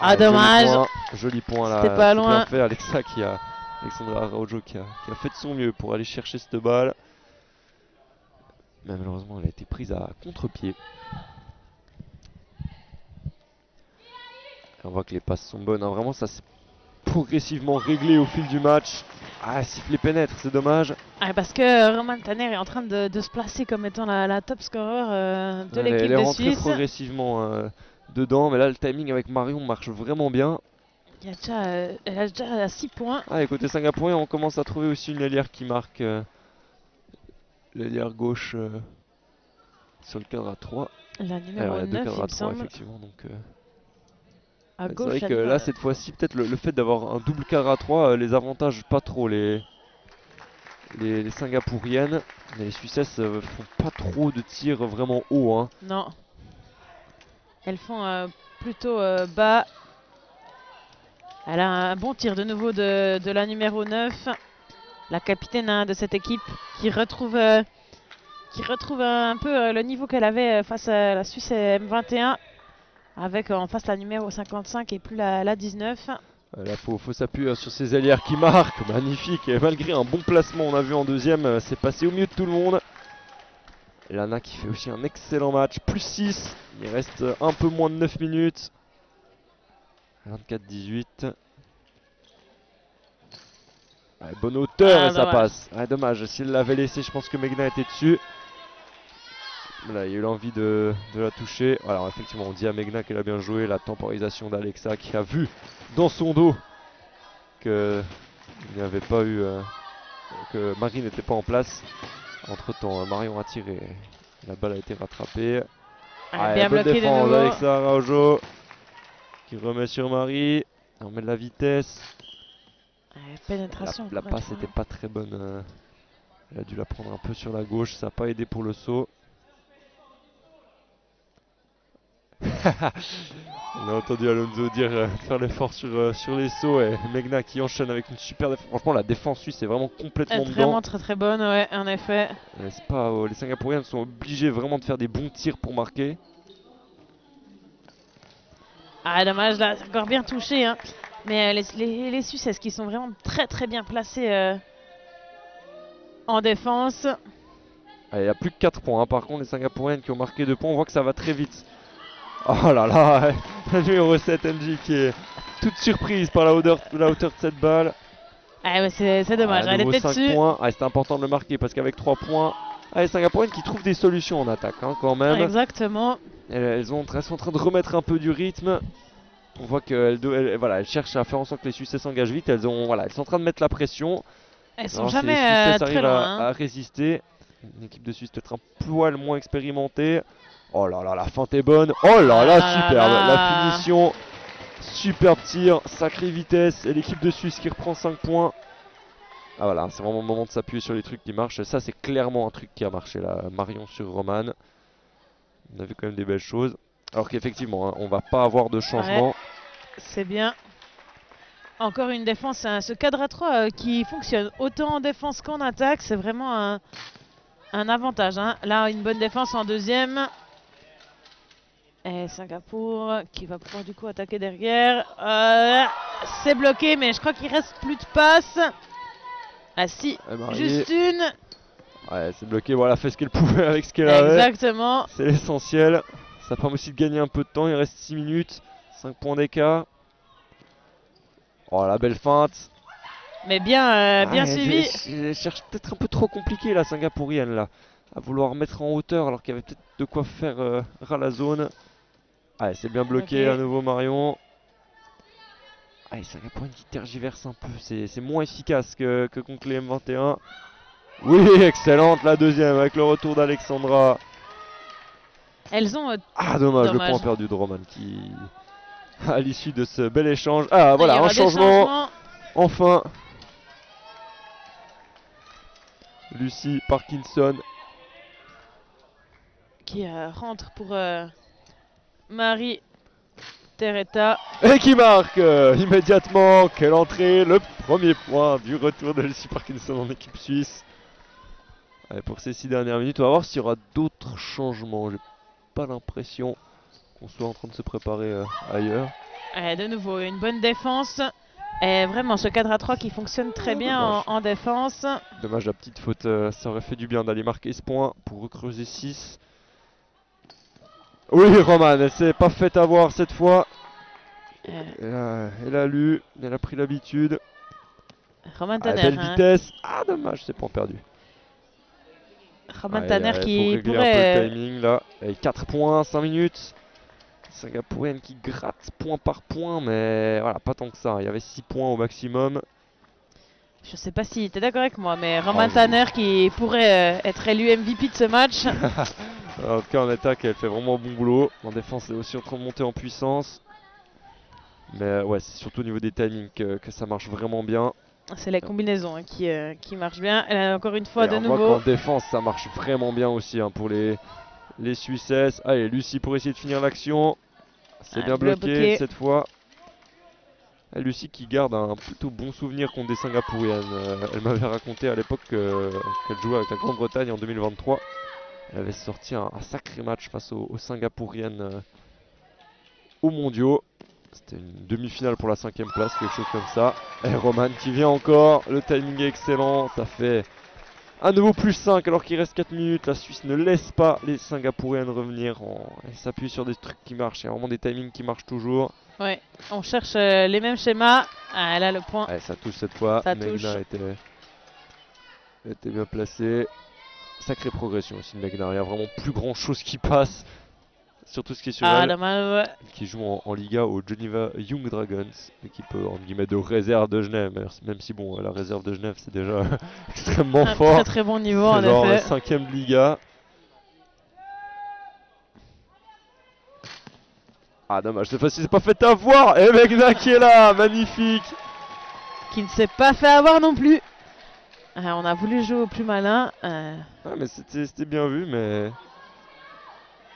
Ah, Dommage. Joli point là. C'était pas loin. Bien fait, Alexandra Araujo qui a fait de son mieux pour aller chercher cette balle. Mais malheureusement, elle a été prise à contre-pied. On voit que les passes sont bonnes. Hein. Vraiment, ça s'est progressivement réglé au fil du match. Ah, sifflet pénètre, c'est dommage. Parce que Roman Tanner est en train de se placer comme étant la top scorer de l'équipe de Suisse. Elle est rentrée progressivement dedans, mais là, le timing avec Marion marche vraiment bien. Elle a déjà 6 points. Ah, et côté singapourien, on commence à trouver aussi une ailière qui marque. L'ailière gauche sur le cadre à 3. La numéro 9, il me semble. Effectivement, donc, à gauche, c'est vrai que là, cette fois-ci, peut-être le fait d'avoir un double cadre à 3 les avantage pas trop les singapouriennes. Mais les Suissesses font pas trop de tirs vraiment haut. Hein. Non. Elles font plutôt bas. Elle a un bon tir de nouveau de la numéro 9. La capitaine de cette équipe qui retrouve un peu le niveau qu'elle avait face à la Suisse M21. Avec en face la numéro 55 et plus la 19. Là, faut s'appuyer sur ces ailières qui marquent. Magnifique. Et malgré un bon placement, on a vu en deuxième, c'est passé au milieu de tout le monde. Et Lana qui fait aussi un excellent match. Plus 6. Il reste un peu moins de 9 minutes. 24-18. Ouais, bonne hauteur et ça passe. Ouais, dommage. S'il l'avait laissé, je pense que Megna était dessus. Là, il y a eu l'envie de la toucher. Voilà, alors, effectivement, on dit à Megna qu'elle a bien joué. La temporisation d'Alexa qui a vu dans son dos qu'il n'y avait pas eu. Que Marie n'était pas en place. Entre temps, Marion a tiré. La balle a été rattrapée. Bien bloqué de nouveau. Alexa Araujo qui remet sur Marie. On met de la vitesse. Pénétration. La passe n'était pas très bonne. Elle a dû la prendre un peu sur la gauche. Ça n'a pas aidé pour le saut. On a entendu Alonso dire faire l'effort sur les sauts et Megna qui enchaîne avec une super défense. Franchement, la défense suisse est vraiment complètement dedans. Vraiment très très bonne, ouais, en effet. Les Singapouriens sont obligés vraiment de faire des bons tirs pour marquer. Ah, dommage, là, c'est encore bien touché. Hein. Mais les Suisses qui sont vraiment très très bien placés en défense. Il n'y a plus que 4 points. Hein. Par contre, les Singapouriennes qui ont marqué 2 points, on voit que ça va très vite. Oh là là, la numéro 7 NJ qui est toute surprise par la hauteur de cette balle. Ah ouais, c'est dommage, elle était dessus. C'était important de le marquer parce qu'avec 3 points, les Singapouriennes qui trouvent des solutions en attaque hein, quand même. Exactement. Elles sont en train de remettre un peu du rythme. On voit qu'elles cherchent à faire en sorte que les Suisses s'engagent vite. Elles sont en train de mettre la pression. Elles sont jamais très loin. À résister. Une équipe de Suisse peut-être un poil moins expérimentée. Oh là là, la feinte est bonne. Oh là là, superbe. La finition. Superbe tir, sacrée vitesse. Et l'équipe de Suisse qui reprend 5 points. Ah voilà, c'est vraiment le moment de s'appuyer sur les trucs qui marchent. Ça, c'est clairement un truc qui a marché là. Marion sur Roman. On a vu quand même des belles choses. Alors qu'effectivement, hein, on va pas avoir de changement. Ouais, c'est bien. Encore une défense, ce cadre à 3 qui fonctionne autant en défense qu'en attaque. C'est vraiment un avantage. Hein. Là, une bonne défense en deuxième. Et Singapour qui va pouvoir du coup attaquer derrière. C'est bloqué, mais je crois qu'il reste plus de passes. Ah si, juste une. Ouais, c'est bloqué. Voilà, fait ce qu'elle pouvait avec ce qu'elle avait. Exactement. C'est l'essentiel. Ça permet aussi de gagner un peu de temps. Il reste 6 minutes. 5 points d'écart. Oh, la belle feinte. Mais bien suivi. Elle cherche peut-être un peu trop compliqué la Singapourienne là. À vouloir mettre en hauteur alors qu'il y avait peut-être de quoi faire ras la zone. Allez, c'est bien bloqué à nouveau Marion. Allez, Singapourienne qui tergiverse un peu. C'est moins efficace que contre les M21. Oui, excellente la deuxième avec le retour d'Alexandra. Elles ont... dommage, le point perdu de Roman qui... à l'issue de ce bel échange. Ah voilà, un changement. Enfin. Lucie Parkinson. Qui rentre pour Marie Tereta. Et qui marque immédiatement. Quelle entrée, le premier point du retour de Lucy Parkinson en équipe suisse. Allez, pour ces 6 dernières minutes, on va voir s'il y aura d'autres changements. J'ai pas l'impression qu'on soit en train de se préparer ailleurs. De nouveau, une bonne défense. Et vraiment, ce cadre à 3 qui fonctionne très bien en défense. Dommage la petite faute, ça aurait fait du bien d'aller marquer ce point pour recreuser 6. Oui, Roman, elle s'est pas fait avoir cette fois. Elle a lu, elle a pris l'habitude. Roman Tanner. Belle vitesse. Ah, dommage, c'est point perdu. Roman Tanner qui faut régler pourrait... un peu le timing là. Et 4 points, 5 minutes. Singapourienne qui gratte point par point, mais voilà, pas tant que ça. Il y avait 6 points au maximum. Je sais pas si tu es d'accord avec moi, mais Roman Tanner qui pourrait être élu MVP de ce match. En tout cas, en attaque, elle fait vraiment bon boulot. En défense, elle est aussi en train de monter en puissance. Mais ouais, c'est surtout au niveau des timings que ça marche vraiment bien. C'est la combinaison qui marche bien. Elle a encore une fois Et de on nouveau. voit qu'en défense, ça marche vraiment bien aussi pour les Suissesses. Allez, Lucie pour essayer de finir l'action. C'est bien bloqué cette fois. Et Lucie qui garde un plutôt bon souvenir contre des Singapouriennes. Elle m'avait raconté à l'époque qu'elle jouait avec la Grande-Bretagne en 2023. Elle avait sorti un sacré match face aux Singapouriennes aux mondiaux. C'était une demi-finale pour la 5ème place, quelque chose comme ça. Et Roman qui vient encore, le timing est excellent, ça fait un nouveau plus 5 alors qu'il reste 4 minutes. La Suisse ne laisse pas les Singapouriennes revenir, elle s'appuie sur des trucs qui marchent, il y a vraiment des timings qui marchent toujours. Ouais, on cherche les mêmes schémas. Ah, elle a le point. Ouais, ça touche cette fois, Megna était bien placé. Sacrée progression aussi de Megna, il y a vraiment plus grand chose qui passe. Surtout ce qui est sur elle, dommage. Qui joue en Liga au Geneva Young Dragons, équipe entre guillemets de réserve de Genève, même si bon, la réserve de Genève c'est déjà extrêmement fort. Très très bon niveau en genre effet. La 5ème Liga. Ah dommage, cette fois-ci c'est pas fait avoir. Et Megna qui est là, magnifique. Qui ne s'est pas fait avoir non plus. On a voulu jouer au plus malin. Ah mais c'était bien vu mais...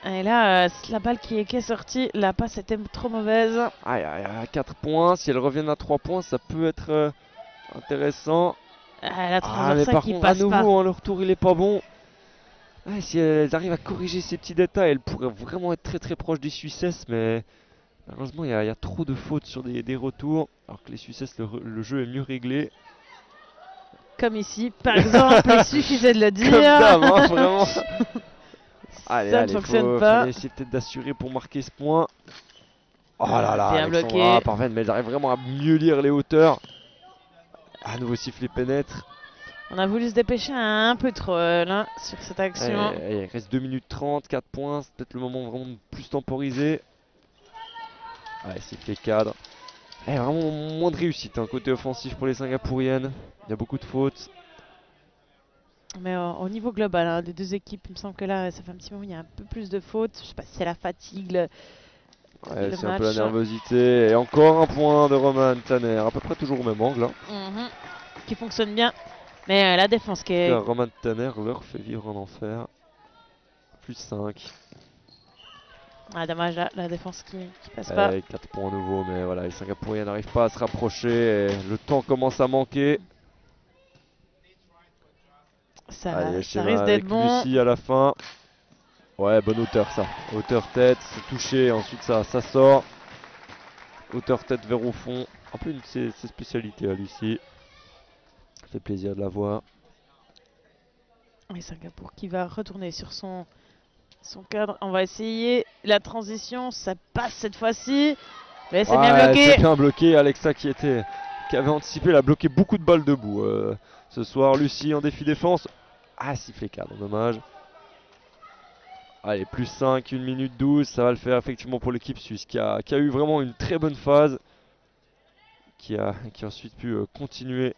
Et là, c'est la balle qui est sortie. La passe était trop mauvaise. Ah, il y a 4 points. Si elle revient à 3 points, ça peut être intéressant. La transversale qui passe à nouveau, pas. Le retour il est pas bon. Si elles arrivent à corriger ces petits détails, elles pourraient vraiment être très très proches des Suissesses. Mais malheureusement, il y a trop de fautes sur des retours. Alors que les Suissesses, le jeu est mieux réglé. Comme ici, par exemple, il suffisait de le dire. Comme d'hab, vraiment. Ça ne fonctionne pas. Faut essayer peut-être d'assurer pour marquer ce point. Oh là là, bien bloqué. Parfait, mais elles arrivent vraiment à mieux lire les hauteurs. À nouveau sifflet pénètre. On a voulu se dépêcher un peu trop là sur cette action. Il reste 2 minutes 30, 4 points. C'est peut-être le moment vraiment de plus temporiser. Ouais, sifflet cadre. Vraiment moins de réussite côté offensif pour les Singapouriennes. Il y a beaucoup de fautes. Mais au niveau global des deux équipes, il me semble que là, ça fait un petit moment, il y a un peu plus de fautes. Je sais pas si c'est la fatigue, c'est un peu la nervosité. Et encore un point de Roman Tanner, à peu près toujours au même angle. Qui fonctionne bien. Mais la défense qui est... Roman Tanner leur fait vivre en enfer. Plus 5. Ah dommage, la défense qui passe pas. 4 points nouveaux, mais voilà, les Singapouriens n'arrivent pas à se rapprocher. Et le temps commence à manquer. Ça risque d'être bon. Lucie à la fin. Ouais, bonne hauteur ça. Hauteur tête, c'est touché, ensuite ça sort. Hauteur tête vers au fond. Un peu une de ses spécialités à Lucie. Ça fait plaisir de la voir. Et Singapour qui va retourner sur son cadre. On va essayer la transition. Ça passe cette fois-ci. Mais c'est bien bloqué. C'est bien bloqué. Alexa qui avait anticipé, elle a bloqué beaucoup de balles debout. Ce soir, Lucie en défi défense. Ah, sifflet cadre, dommage. Allez, plus 5, 1 minute 12, ça va le faire effectivement pour l'équipe suisse qui a eu vraiment une très bonne phase. Qui a ensuite pu continuer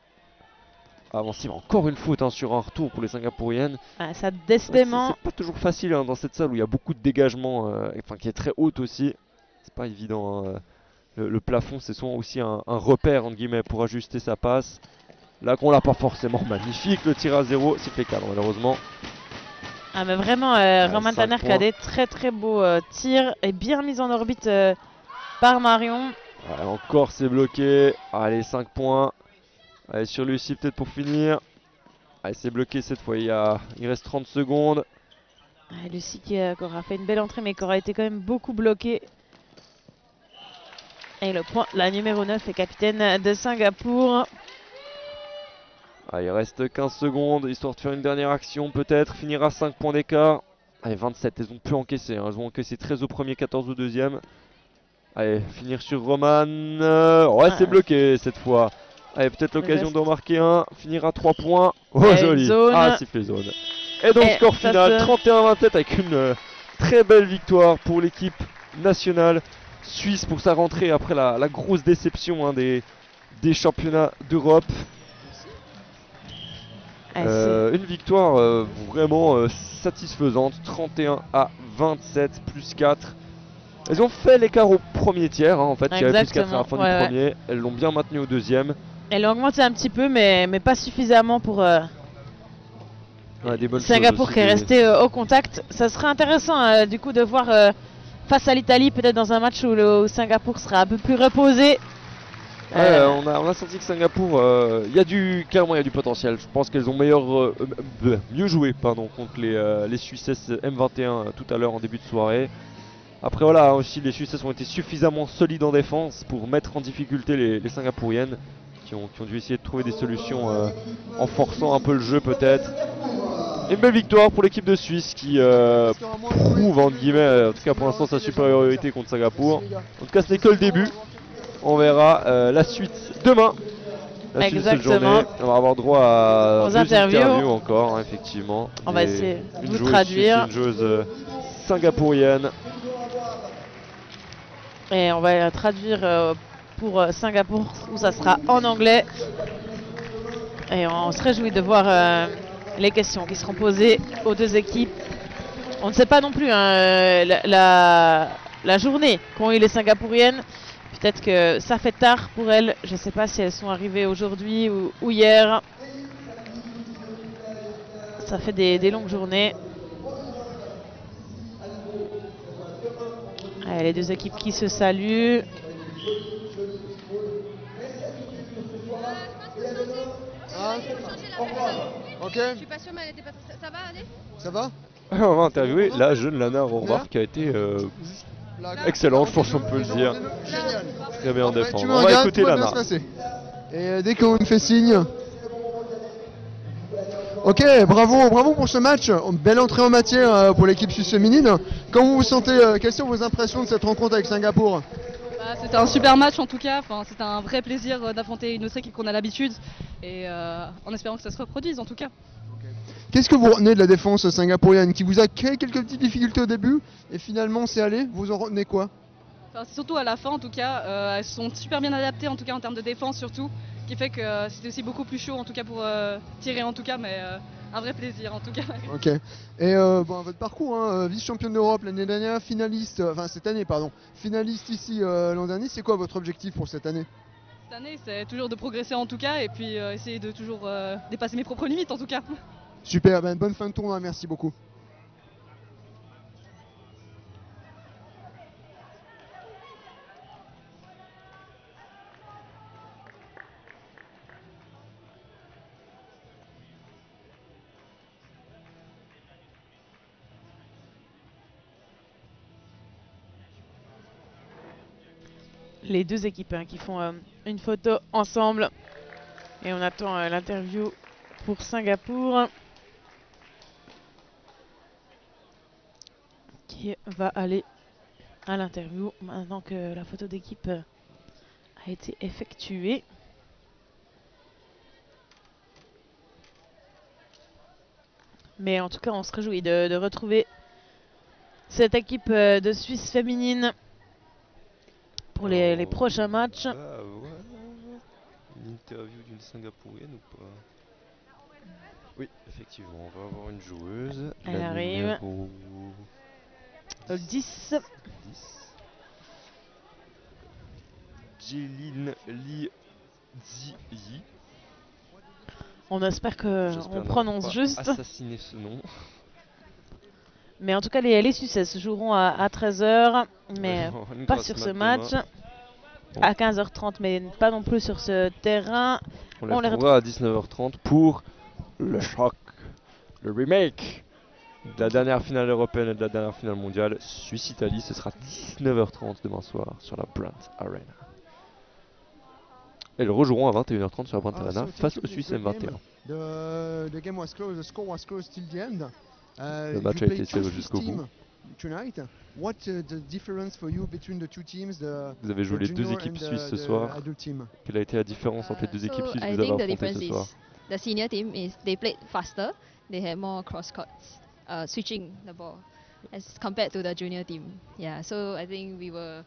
à avancer. Encore une faute sur un retour pour les Singapouriennes. Ça décidément. C'est pas toujours facile dans cette salle où il y a beaucoup de dégagement, qui est très haute aussi. C'est pas évident. Le plafond, c'est souvent aussi un repère entre guillemets pour ajuster sa passe. Là qu'on l'a pas forcément magnifique, le tir à 0, c'est fait cadre malheureusement. Ah mais vraiment, Roman Tanner qui a des très très beaux tirs et bien mis en orbite par Marion. Ouais, encore c'est bloqué. Allez, 5 points. Allez, sur Lucie peut-être pour finir. Allez, c'est bloqué cette fois. Il reste 30 secondes. Lucie qui aura fait une belle entrée mais qui aura été quand même beaucoup bloquée. Et le point, la numéro 9 est capitaine de Singapour. Ah, il reste 15 secondes, histoire de faire une dernière action peut-être. Finir à 5 points d'écart. Allez, 27, elles ont pu encaisser. Elles ont encaissé 13 au premier, 14 au deuxième. Allez, finir sur Roman. Ouais, c'est bloqué cette fois. Allez, peut-être l'occasion de remarquer un. Finir à 3 points. Oh, joli. Ah, sifflet zone. Et donc, score final 31-27 avec une très belle victoire pour l'équipe nationale suisse pour sa rentrée après la grosse déception des championnats d'Europe. Une victoire vraiment satisfaisante, 31-27 plus 4. Elles ont fait l'écart au premier tiers, en fait, il y avait plus 4 à la fin du premier. Elles l'ont bien maintenu au deuxième. Elles ont augmenté un petit peu, mais pas suffisamment pour des bonnes Singapour aussi, qui est resté au contact. Ça serait intéressant du coup de voir face à l'Italie, peut-être dans un match où Singapour sera un peu plus reposé. Ouais, on a senti que Singapour, clairement il y a du potentiel. Je pense qu'elles ont mieux joué contre les Suissesses M21 tout à l'heure en début de soirée. Après voilà, aussi les Suissesses ont été suffisamment solides en défense pour mettre en difficulté les Singapouriennes qui ont dû essayer de trouver des solutions en forçant un peu le jeu peut-être. Une belle victoire pour l'équipe de Suisse qui prouve entre guillemets, en tout cas pour l'instant, sa supériorité contre Singapour. En tout cas ce n'est que le début. On verra la suite demain. La suite de cette journée. On va avoir droit à deux interviews encore, effectivement. On va essayer de vous traduire. Une joueuse singapourienne. Et on va traduire pour Singapour où ça sera en anglais. Et on se réjouit de voir les questions qui seront posées aux deux équipes. On ne sait pas non plus la journée qu'ont eu les Singapouriennes. Peut-être que ça fait tard pour elles. Je ne sais pas si elles sont arrivées aujourd'hui ou hier. Ça fait des longues journées. Allez, les deux équipes qui se saluent. Ok. Je suis pas sûre, mais elle était pas... Ça va, allez ? Ça va ? On va interviewer la jeune Lana Rohrbach qui a été excellente, je pense qu'on peut le dire. Génial. Très bien en défense. On va écouter Lana. Et dès qu'on me fait signe. Ok, bravo pour ce match. Belle entrée en matière pour l'équipe suisse féminine. Comment vous vous sentez quelles sont vos impressions de cette rencontre avec Singapour ? C'était un super match en tout cas. C'était un vrai plaisir d'affronter une autre équipe qu'on a l'habitude. Et en espérant que ça se reproduise en tout cas. Qu'est-ce que vous retenez de la défense singapourienne qui vous a créé quelques petites difficultés au début et finalement c'est allé? Vous en retenez quoi? C'est surtout à la fin en tout cas, elles sont super bien adaptées en tout cas en termes de défense surtout, qui fait que c'était aussi beaucoup plus chaud en tout cas pour tirer en tout cas, mais un vrai plaisir en tout cas. Ok. Et votre parcours, vice-championne d'Europe l'année dernière, finaliste, cette année pardon, finaliste ici l'an dernier, c'est quoi votre objectif pour cette année? Cette année c'est toujours de progresser en tout cas et puis essayer de toujours dépasser mes propres limites en tout cas. Super, bonne fin de tournoi, merci beaucoup. Les deux équipes qui font une photo ensemble. Et on attend l'interview pour Singapour. Qui va aller à l'interview maintenant que la photo d'équipe a été effectuée. Mais en tout cas, on se réjouit de retrouver cette équipe de Suisse féminine pour les prochains matchs. Une interview d'une Singapourienne ou pas? Oui, effectivement, on va avoir une joueuse. Elle arrive. 10. Jeline Li Ziyi. On espère qu'on prononce juste. Assassiner ce nom. Mais en tout cas, les Suisses joueront à 13h, mais pas sur ce match. À 15h30, mais pas non plus sur ce terrain. On On les les retrouvera à 19h30 pour le choc, le remake de la dernière finale européenne et de la dernière finale mondiale. Suisse-Italie, ce sera 19h30 demain soir sur la Brandt Arena. Et ils rejoueront à 21h30 sur la Brandt Arena face aux Suisses M21. The game was close, the score was close till the end. Le match a été serré jusqu'au bout. Tonight, what the difference for you between the two teams? Vous avez joué les deux équipes suisses ce soir. Quelle a été la différence entre les deux équipes suisses que vous avez affrontées ce soir? The senior team is they played faster. They had more cross court switching the ball as compared to the junior team. Yeah, so I think we were.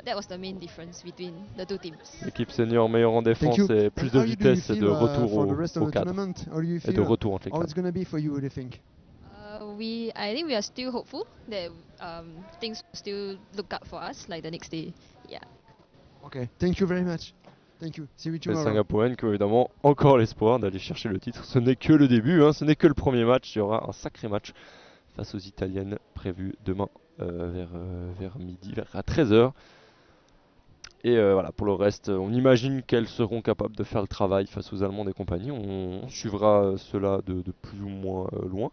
That was the main difference between the two teams. L'équipe senior meilleure en défense et plus de vitesse et de retour au cadre. Et de retour entre les cadres. How it's gonna be for you, do you think? I think we are still hopeful that things will still look up for us like the next day. Yeah. Okay, thank you very much. Thank you. See you Les tomorrow. Singapouriennes qui ont évidemment encore l'espoir d'aller chercher le titre. Ce n'est que le début, hein, ce n'est que le premier match. Il y aura un sacré match face aux Italiennes prévu demain vers midi, à 13h. Et voilà, pour le reste, on imagine qu'elles seront capables de faire le travail face aux Allemandes et compagnie. On suivra cela de plus ou moins loin.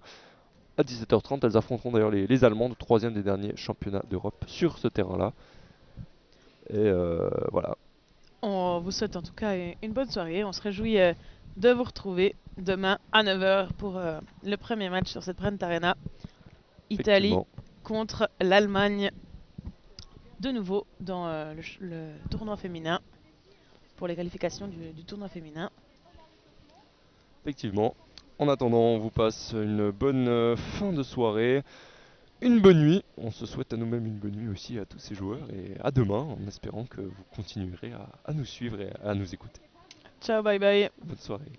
À 17h30, elles affronteront d'ailleurs les Allemandes, 3e des derniers championnats d'Europe sur ce terrain-là. Et voilà. On vous souhaite en tout cas une bonne soirée. On se réjouit de vous retrouver demain à 9h pour le premier match sur cette Brandt Arena. Italie contre l'Allemagne. De nouveau dans le tournoi féminin. Pour les qualifications du tournoi féminin. Effectivement. En attendant, on vous passe une bonne fin de soirée. Une bonne nuit. On se souhaite à nous-mêmes une bonne nuit aussi à tous ces joueurs. Et à demain, en espérant que vous continuerez à nous suivre et à nous écouter. Ciao, bye bye. Bonne soirée.